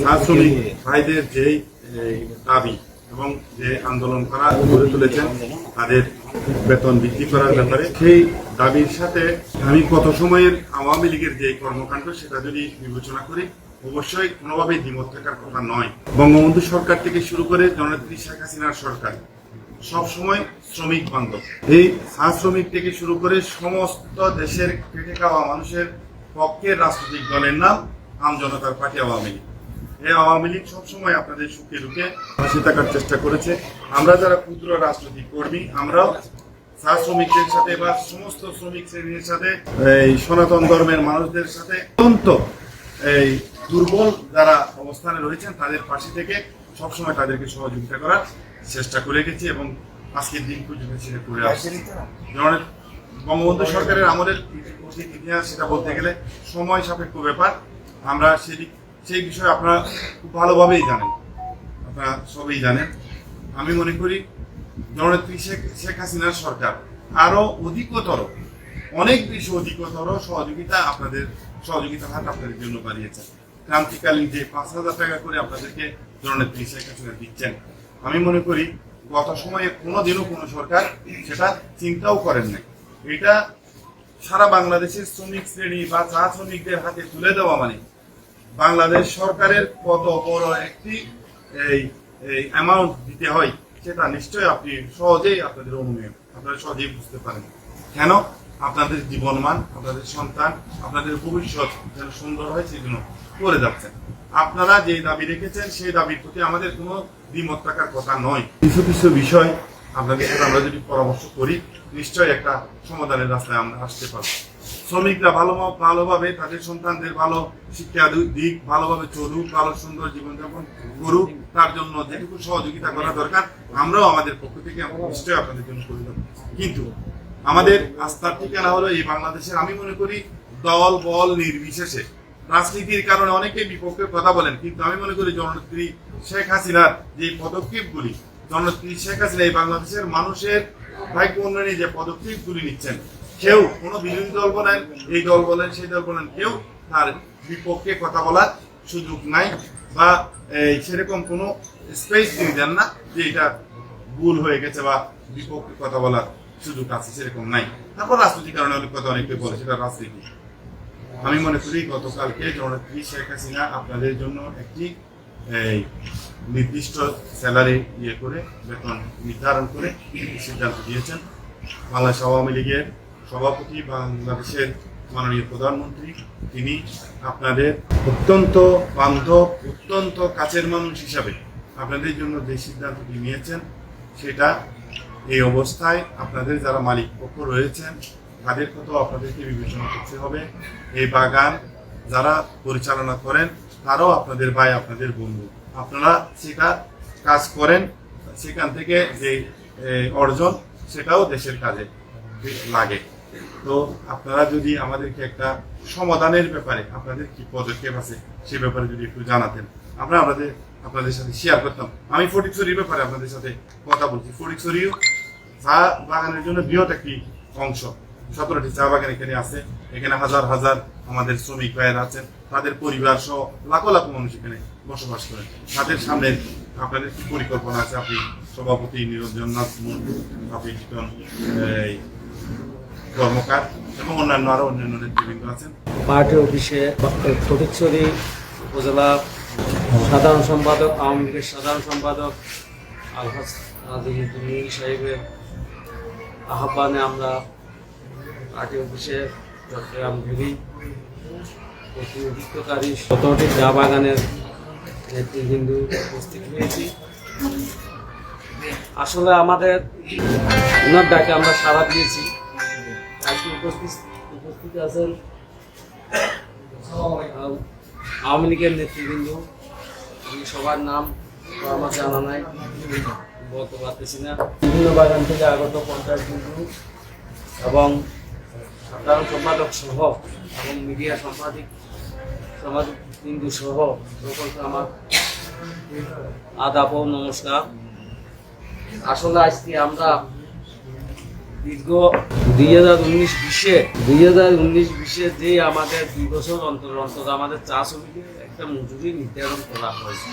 চা শ্রমিক ভাইদের যেই দাবি এবং যে আন্দোলন করা গড়ে তুলেছেন তাদের বেতন বৃদ্ধি করার ব্যাপারে, সেই দাবির সাথে আমি কত সময়ের আওয়ামী লীগের যে কর্মকাণ্ড সেটা যদি বিবেচনা করি, অবশ্যই কোনোভাবেই দ্বিমত থাকার কথা নয়। বঙ্গবন্ধু সরকার থেকে শুরু করে জননেত্রী শেখ হাসিনার সরকার সবসময় শ্রমিক বান্ধব। এই চা শ্রমিক থেকে শুরু করে সমস্ত দেশের খেটে খাওয়া মানুষের পক্ষে রাজনৈতিক দলের নাম আম জনতার পার্টি আওয়ামী লীগ। এই আওয়ামী লীগ সবসময় আপনাদের সুখে দুঃখে পাশে থাকার চেষ্টা করেছে। আমরা যারা ক্ষুদ্র রাজনৈতিক কর্মী, আমরাও চা শ্রমিকদের সাথে বা সমস্ত শ্রমিক শ্রেণীর সাথে, এই সনাতন ধর্মের মানুষদের সাথে অত্যন্ত এই দুর্বল যারা অবস্থানে রয়েছেন তাদের পাশে থেকে সবসময় তাদেরকে সহযোগিতা করার চেষ্টা করে গেছি এবং আজকের দিন পর্যন্ত সেটা করে আসছি। যেমন বঙ্গবন্ধু সরকারের আমলের ইতিহাস সেটা বলতে গেলে সময় সাপেক্ষ ব্যাপার। আমরা সেই বিষয়ে আপনারা খুব ভালোভাবেই জানেন, আপনারা সবই জানেন। আমি মনে করি জননেত্রী শেখ হাসিনার সরকার আরো অনেক বেশি অধিকতর সহযোগিতার হাত আপনাদের জন্য বাড়িয়েছেন। ক্রান্তিকালীন যে 5,000 টাকা করে আপনাদেরকে জননেত্রী শেখ হাসিনা দিচ্ছেন, আমি মনে করি গত সময়ে কোনোদিনও কোনো সরকার সেটা চিন্তাও করেন নাই। এটা সারা বাংলাদেশের শ্রমিক শ্রেণী বা চা শ্রমিকদের হাতে তুলে দেওয়া মানে বাংলাদেশ সরকারের কত বড় একটি এই অ্যামাউন্ট দিতে হয় সেটা নিশ্চয়ই আপনি সহজেই আপনারা সহজেই বুঝতে পারেন। কেন? আপনাদের জীবনমান, আপনাদের সন্তান, আপনাদের ভবিষ্যৎ যেন সুন্দর হয় সেই জন্য করে যাচ্ছেন। আপনারা যে দাবি রেখেছেন সেই দাবির প্রতি আমাদের কোনো দ্বিমত থাকার কথা নয়। কিছু কিছু বিষয় আপনাদের সাথে আমরা যদি পরামর্শ করি, নিশ্চয়ই একটা সমাধানের রাস্তায় আমরা আসতে পারবো। শ্রমিকরা ভালোভাবে তাদের সন্তানদের ভালো শিক্ষা দিক, ভালোভাবে চলুক, ভালো সুন্দর জীবনযাপন করুক, তার জন্য যেটুকু সহযোগিতা করা দরকার আমরাও আমাদের পক্ষ থেকে নিশ্চয়ই আপনাদের জন্য করে দেবো। কিন্তু আমাদের আস্থার ঠিকানা হলো এই বাংলাদেশের, আমি মনে করি দল বল নির্বিশেষে। রাজনীতির কারণে অনেকে বিপক্ষে কথা বলেন, কিন্তু আমি মনে করি জননেত্রী শেখ হাসিনার যে পদক্ষেপগুলি, জননেত্রী শেখ হাসিনা এই বাংলাদেশের মানুষের ভাগ্য উন্নয়নে যে পদক্ষেপগুলি নিচ্ছেন, কেউ কোনো বিরোধী দল বলেন, এই দল বলেন, সেই দল বলেন, কেউ তার বিপক্ষে কথা বলার সুযোগ নাই বা সেরকম কোনো স্পেস তিনি দেন না যে এটা ভুল হয়ে গেছে বা বিপক্ষে কথা বলার সুযোগ আছে, সেরকম নাই। তারপর রাজনৈতিক কারণে অনেক কথা অনেকে বলে, সেটা রাজনীতি। আমি মনে করি গতকালকে জননেত্রী শেখ হাসিনা আপনাদের জন্য একটি নির্দিষ্ট স্যালারি করে বেতন নির্ধারণ করে সিদ্ধান্ত দিয়েছেন। বাংলাদেশ আওয়ামী লীগের সভাপতি, বাংলাদেশের মাননীয় প্রধানমন্ত্রী, তিনি আপনাদের অত্যন্ত বান্ধব, অত্যন্ত কাছের মানুষ হিসাবে আপনাদের জন্য যে সিদ্ধান্তটি নিয়েছেন, সেটা এই অবস্থায় আপনাদের যারা মালিক পক্ষ রয়েছেন তাদের কথা আপনাদেরকে বিবেচনা করতে হবে। এই বাগান যারা পরিচালনা করেন তারাও আপনাদের ভাই, আপনাদের বন্ধু। আপনারা সেটা কাজ করেন, সেখান থেকে যে অর্জন সেটাও দেশের কাজে লাগে। তো আপনারা যদি আমাদেরকে একটা সমাধানের ব্যাপারে আপনাদের কি পদক্ষেপ আছে সে ব্যাপারে যদি একটু জানাতেন, আমরা আপনাদের সাথে শেয়ার করতাম। আমি ফটিকছড়ির ব্যাপারে আপনাদের সাথে কথা বলছি। ফটিকছড়িও চা বাগানের জন্য বৃহৎ একটি অংশ, 17টি চা বাগান এখানে আছে। এখানে হাজার হাজার আমাদের শ্রমিক ভাইয়েরা আছেন, তাদের পরিবার সহ লাখো লাখো মানুষ এখানে বসবাস করেন। তাদের সামনে আপনাদের কি পরিকল্পনা আছে? আপনি সভাপতি নিরঞ্জননাথ মুন্ডু, আপনি জিতন কর্মকার এবং আরো অন্যান্য নেতৃবৃন্দ আছেন। পার্টি অফিসে ফটিকছড়ি উপজেলা সাধারণ সম্পাদক, আওয়ামী লীগের সাধারণ সম্পাদক আলহাজ আজিমুদ্দিন সাহেবের আহ্বানে আমরা পার্টি অফিসে চট্টগ্রাম ঘুরি প্রতিনিধিত্বকারী 17টি চা বাগানের নেতৃবৃন্দ উপস্থিত হয়েছি। আসলে আমাদের ওনার ডাকে আমরা সাড়া দিয়েছি। আজকে উপস্থিত আছেন আওয়ামী লীগের নেতৃবৃন্দ, আমি সবার নাম আমার জানা নাই, বলতে পারতেছি না। বিভিন্ন বাগান থেকে আগত পঞ্চায়েতবৃন্দ এবং সাধারণ সম্পাদক সহ এবং মিডিয়া সাংবাদিকবৃন্দ সহ সকলকে আমার আদাব ও নমস্কার। আসলে আজকে আমরা দীর্ঘ 2019-20 যে আমাদের 2 বছর অন্তর আমাদের চা শ্রমিকের একটা মজুরি নির্ধারণ করা হয়েছে।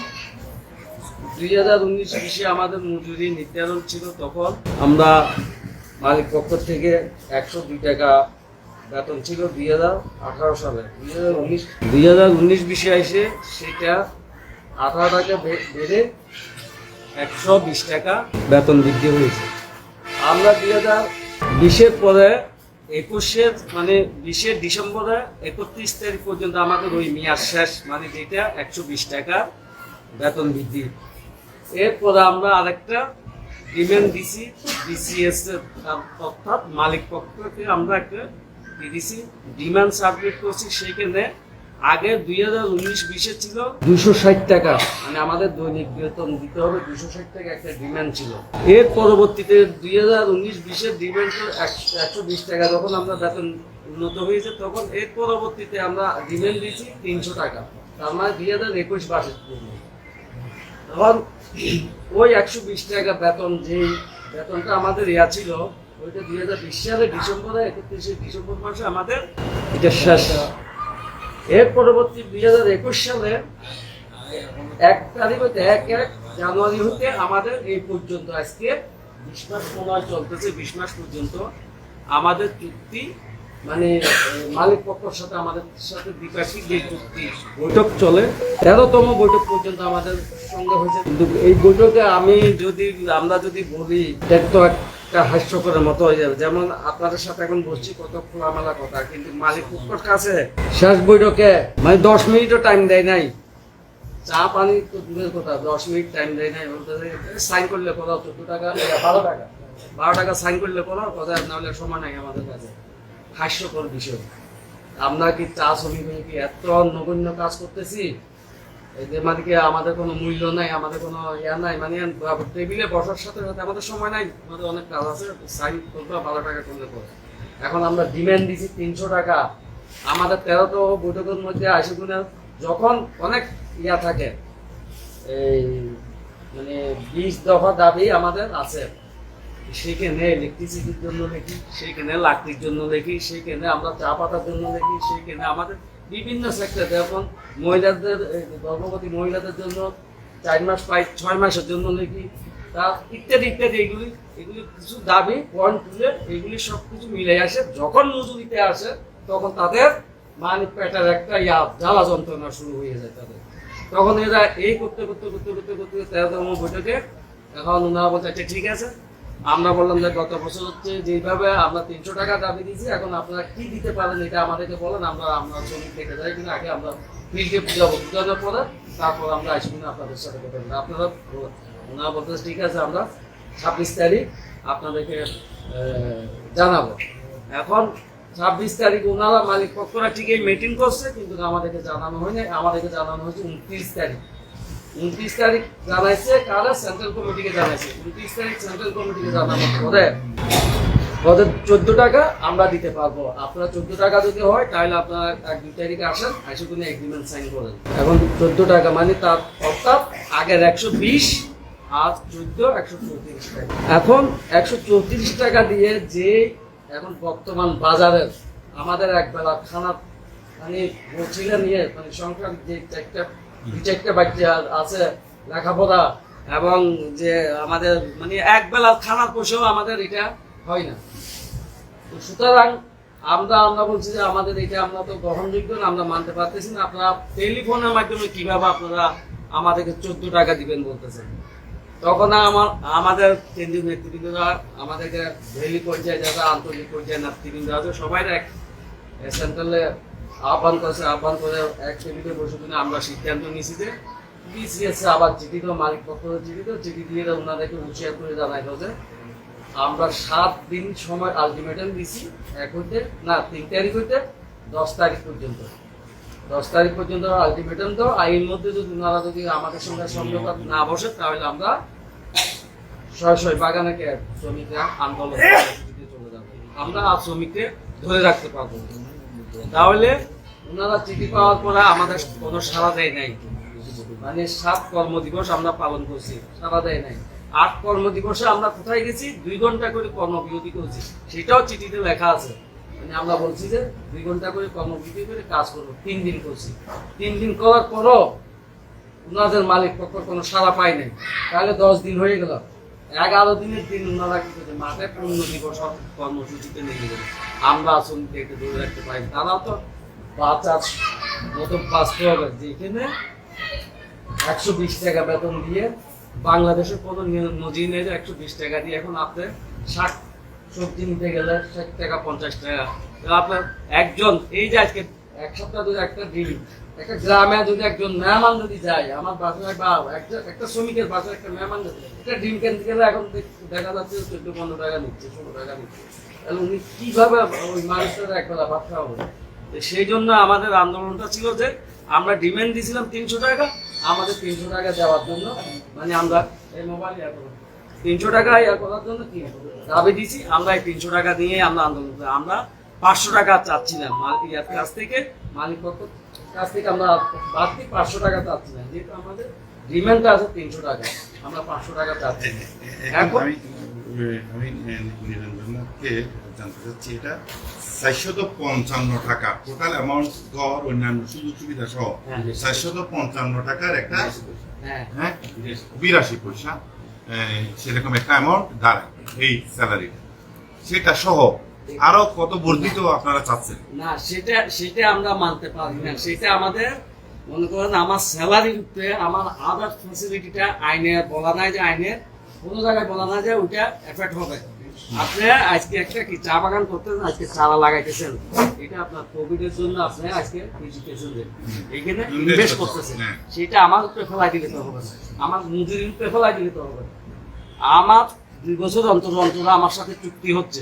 2019-20 আমাদের মজুরি নির্ধারণ ছিল, তখন আমরা মালিক পক্ষ থেকে 102 টাকা বেতন ছিল 2018 সালে। 2019-20 এসে সেটা 18 টাকা বেড়ে 120 টাকা বেতন বৃদ্ধি হয়েছে। আমরা 2020-এর পরে 21-এর মানে 20 ডিসেম্বরে 31 তারিখ পর্যন্ত আমাদের ওই মেয়াদ শেষ, মানে যেটা 120 টাকা বেতন বৃদ্ধি। এরপরে আমরা আরেকটা ডিমান্ড দিছি বিসিএস অর্থাৎ মালিক পক্ষকে আমরা একটা দিছি ডিমান্ড সাবমিট করছি। সেখানে আগে 2019-20 ছিল 260 টাকা, মানে আমাদের দৈনিক বেতন দিতে হবে 260 টাকা একটা ডিমান্ড ছিল। এর পরবর্তীতে 2019-20 ডিমান্ড 120 টাকা, যখন আমরা বেতন উন্নত হয়েছে তখন এর পরবর্তীতে আমরা ডিমান্ড দিয়েছি 300 টাকা, তার মানে 2021-22 তখন ওই 120 টাকা বেতন, যে বেতনটা আমাদের ইয়া ছিল ওইটা 2020 সালে ডিসেম্বরে 31 ডিসেম্বর মাসে আমাদের এটা শেষ। এর পরবর্তী 2021 সালে 1 তারিখ হতে 1 জানুয়ারি হতে আমাদের এই পর্যন্ত আজকে 20 মাস সময় চলতেছে। 20 মাস পর্যন্ত আমাদের চুক্তি, মানে মালিক পক্ষের সাথে আমাদের সাথে দ্বিপাক্ষিক যে চুক্তি বৈঠক চলে, 13তম বৈঠক পর্যন্ত আমাদের সঙ্গে হয়েছে। কিন্তু এই বৈঠকে আমরা যদি বলি তো একটা হাস্যকরের মতো হয়ে যাবে। যেমন আপনাদের সাথে এখন বলছি কত খোলামেলা কথা, কিন্তু মালিক পক্ষের কাছে শেষ বৈঠকে মানে 10 মিনিটও টাইম দেয় নাই, চা পানি তো দূরের কথা, 10 মিনিট টাইম দেয় নাই। সাইন করলে কথা 14 টাকা 12 টাকা সাইন করলে কথা, নাহলে সময় নাই আমাদের কাছে। হাস্যকর বিষয়। আমরা কি চা শ্রমিক কি এত নগণ্য কাজ করতেছি, এদের মানে কি আমাদের কোনো মূল্য নাই, আমাদের কোনো ইয়া নাই, মানে টেবিলে বসার সাথে সাথে আমাদের সময় নাই, আমাদের অনেক কাজ আছে, সাইন করবো 12 টাকা করলে পরে। এখন আমরা ডিমান্ড দিচ্ছি 300 টাকা। আমাদের 13তম বৈঠকের মধ্যে আসে কিনা, যখন অনেক ইয়া থাকে, এই মানে 20 দফা দাবি আমাদের আছে, সেখানে ইলেকট্রিসিটির জন্য লিখি, সেখানে লাকড়ির জন্য লিখি, সেখানে আমরা চা পাতার জন্য লিখি, সেখানে আমাদের বিভিন্ন সেক্টর, যেমন মহিলাদের গর্ভবতী মহিলাদের জন্য 4 মাস 6 মাসের জন্য লিখি, তা ইত্যাদি ইত্যাদি। এগুলি কিছু দাবি পয়েন্ট তুলে এগুলি সব কিছু মিলে আসে। যখন মজুরিতে আসে তখন তাদের মানে পেটের একটা জ্বালা যন্ত্রণা শুরু হয়ে যায় তাদের। তখন এরা এই করতে 13তম বৈঠকে এখন ওনারা বলছে আচ্ছা ঠিক আছে। আমরা বললাম যে গত বছর হচ্ছে যেভাবে আমরা 300 টাকা দাবি দিয়েছি, এখন আপনারা কি দিতে পারেন এটা আমাদেরকে বলেন, আমরা শ্রমিক দেখে যাই কিনা আগে আমরা ফিল্ডে বুঝানোর পরে তারপর আমরা আসি কিনা আপনাদের সাথে কথা বলি। আপনারা ওনারা বলতে ঠিক আছে আমরা 26 তারিখ আপনাদেরকে জানাবো। এখন 26 তারিখ ওনারা মালিক পক্ষরা ঠিকই মিটিং করছে, কিন্তু আমাদেরকে জানানো হয়নি। আমাদেরকে জানানো হয়েছে 29 তারিখ। 29 তারিখ জানাইছে কারা, সেন্ট্রাল কমিটিকে জানাইছে। 29 তারিখ সেন্ট্রাল কমিটিকে জানানোর পরে ওদের 14 টাকা আমরা দিতে পারবো। আপনারা 14 টাকা যদি হয় তাহলে আপনারা 1-2 তারিখে আসেন, এসে কোনো এগ্রিমেন্ট সাইন করেন। এখন 14 টাকা মানে তার অর্থাৎ আগের 120 আর 14 134 টাকা। এখন 134 টাকা দিয়ে যে এখন বর্তমান বাজারের আমাদের একবেলা খানা মানে বলছিলেন নিয়ে মানে সংখ্যা যে একটা বাচ্চা আছে লেখাপড়া, এবং যে আমাদের মানে একবেলা খানার পয়সাও আমাদের এটা হয় না। সুতরাং আমরা বলছি যে আমাদের এটা আমরা তো গ্রহণযোগ্য না, আমরা মানতে পারতেছি না। আপনারা টেলিফোনের মাধ্যমে কিভাবে আপনারা আমাদেরকে 14 টাকা দিবেন বলতেছেন। তখন আমাদের কেন্দ্রীয় নেতৃবৃন্দরা আমাদেরকে ভ্যালি পর্যায়ে যারা আন্তর্জাতিক পর্যায়ে নেতৃবৃন্দ আছে সবাই এক সেন্ট্রালে আহ্বান করে এক টেবিলে বসে কিনে আমরা সিদ্ধান্ত নিয়েছি যে বিসিএস আবার চিঠি তো মালিক পক্ষ চিঠি দিয়ে ওনাদেরকে হুঁশিয়ার করে জানাইল যে আমরা 7 দিন সময় আলটিমেটাম দিছি 3 তারিখ হইতে 10 তারিখ পর্যন্ত। 10 তারিখ পর্যন্ত আলটিমেটাম দাও, এর মধ্যে যদি ওনারা যদি আমাদের সঙ্গে সমঝোতা না বসে তাহলে আমরা সরাসরি বাগানে শ্রমিকরা আন্দোলন চলে যাবো। আমরা আর শ্রমিককে ধরে রাখতে পারবো। তাহলে ওনারা চিঠি পাওয়ার পরে আমাদের কোনো সাড়া দেয় নাই, মানে 7 কর্মদিবস আমরা পালন করছি, সাড়া দেয় নাই। 8 কর্মদিবসে আমরা কোথায় গেছি, 2 ঘন্টা করে কর্মবিরতি করছি, সেটাও চিঠিতে লেখা আছে। মানে আমরা বলছি যে 2 ঘন্টা করে কর্মবিরতি করে কাজ করবো, 3 দিন করছি। 3 দিন করার পরও ওনাদের মালিক পক্ষ কোনো সাড়া পায় নাই। তাহলে 10 দিন হয়ে গেল, 11 দিনের দিন ওনারা কি করছে, মাঠে পূর্ণ দিবস কর্মসূচিতে নিয়ে গেল। আমরা শ্রমিককে একটু ধরে রাখতে পারি, তারাও তো বাঁচার মতো বাঁচতে হবে। যেখানে 120 টাকা বেতন দিয়ে বাংলাদেশের কোনো নজির নেই যে 120 টাকা দিয়ে এখন আপনার শাক সবজি নিতে গেলে 60 টাকা 50 টাকা। আপনার একজন এই যে আজকে এক সপ্তাহ ধরে একটা ডিম, একটা গ্রামে যদি একজন মেহমান যদি যায়, আমার বাসায় বা একটা শ্রমিকের বাসায় একটা মেহমান একটা ডিম কিনতে গেলে এখন দেখা যাচ্ছে 14-15 টাকা নিচ্ছে, 16 টাকা নিচ্ছে। তাহলে উনি কিভাবে ওই মানুষটা একবেলা ভাত খাওয়া হবে? সেই জন্য আমাদের আন্দোলনটা ছিল যে আমরা ডিমান্ড দিয়েছিলাম 300 টাকা, আমাদের 300 টাকা দেওয়ার জন্য, মানে আমরা এই মোবাইল 300 টাকা করার জন্য কি দাবি দিয়েছি। আমরা এই 300 টাকা দিয়ে আমরা আন্দোলন করি। আমরা 500 টাকা চাচ্ছি না মালিকের কাছ থেকে, মালিক পক্ষের কাছ থেকে আমরা বাড়তি 500 টাকা চাচ্ছি না, যেহেতু আমাদের ডিমান্ডটা আছে 300 টাকা, আমরা 500 টাকা চাচ্ছি। এখন আমি নিরঞ্জনকে জানতে চাচ্ছি, এটা 455 টাকা টোটাল অ্যামাউন্ট, ঘর অন্যান্য সুযোগ সুবিধা সহ 455 টাকার একটা হ্যাঁ 82 পয়সা সেরকম একটা অ্যামাউন্ট দাঁড়ায় এই স্যালারি, সেটা সহ আরো কত বর্ধিত আপনারা চাচ্ছেন? না, সেটা আমরা মানতে পারি না। সেটা আমাদের মনে করেন আমার স্যালারির উপরে আমার আদার ফ্যাসিলিটিটা আইনে বলা নাই, যে আইনের কোনো জায়গায় বলা নাই যে ওইটা এফেক্ট হবে। আপনি আজকে একটা কি চা বাগান করতেছেন, আজকে চারা লাগাইতেছেন, এটা আপনার কোভিডের জন্য আপনি আজকে এডুকেশন এখানে ইনভেস্ট করতেছেন, সেটা আমার উপরে ফেলাই দিলে তো হবে না, আমার মজুরির উপরে ফেলাই দিলে তো হবে না। আমার 2 বছর অন্তর অন্তর আমার সাথে চুক্তি হচ্ছে।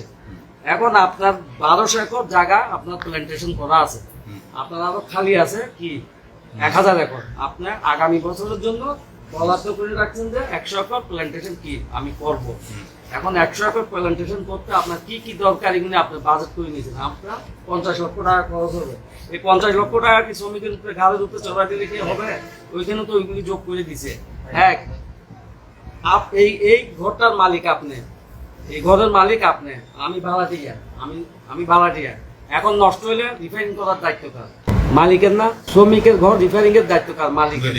এখন আপনার 1200 একর জায়গা আপনার প্ল্যান্টেশন করা আছে, আপনার আরো খালি আছে কি 1000 একর। আপনার আগামী বছরের জন্য বরাদ্দ করে রাখছেন যে 100 একর প্ল্যান্টেশন কি আমি করব। এখন 100 একর প্ল্যান্টেশন করতে আপনার কি কি দরকার এগুলো আপনি বাজেট করে নিয়েছেন। আপনার 50 লক্ষ টাকা খরচ হবে। এই 50 লক্ষ টাকা কি শ্রমিকের উপরে ঘাড়ের উপরে চড়া দিলে কি হবে? ওইখানে তো ওইগুলি যোগ করে দিছে। এক এই ঘরটার মালিক আপনি, এই ঘরের মালিক আপনি, আমি ভাড়াটিয়া, আমি ভাড়াটিয়া। এখন নষ্ট হলে রিপেয়ারিং করার দায়িত্ব কার? মালিকের না? শ্রমিকের ঘর রিপেয়ারিং এর দায়িত্ব কার? মালিকের।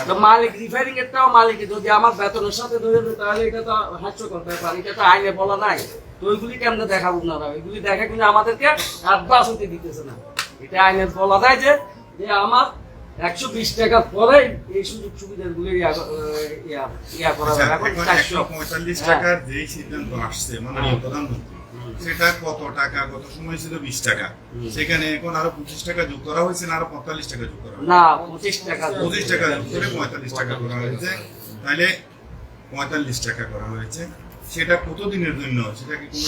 তো মালিক রিপেয়ারিং এরটাও মালিকের। যদি আমার বেতনের সাথে ধরে দেয় তাহলে এটা তো হাস্যকর ব্যাপার, এটা তো আইনে বলা নাই। তো ওইগুলি কেমনে দেখাবো না? ওইগুলি দেখা কিন্তু আমাদেরকে অ্যাডভান্স হতে দিতেছে না। এটা আইনে বলা যায় যে আমার 120 টাকার পরে এই সুযোগ সুবিধাগুলি ইয়া করা যাবে। এখন 145 টাকার যেই সিদ্ধান্ত আসছে মাননীয় প্রধানমন্ত্রী, সেটা কত টাকা, কত সময় ছিল 20 টাকা, সেখানে এখন আরো 25 টাকা যোগ করা হয়েছে না আরো 45 টাকা যোগ করা হয়েছে? না, 25 টাকা যোগ করে 45 টাকা করা হয়েছে। তাহলে 45 টাকা করা হয়েছে, সেটা কতদিনের জন্য? সেটা কি কোনো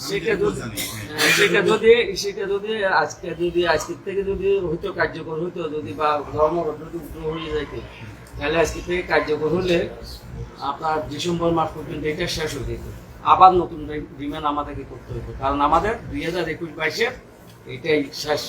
সেটা যদি আজকের থেকে যদি হয়তো কার্যকর হইতো, যদি বা ধর্মঘট যদি উদ্যোগ হয়ে যাইতো, তাহলে আজকে থেকে কার্যকর হলে আপনার ডিসেম্বর মাস পর্যন্ত এটা শেষ হয়ে যেত। আবার নতুন ডিমান্ড আমাদেরকে করতে হতো, কারণ আমাদের 2021-22 এটাই শেষ।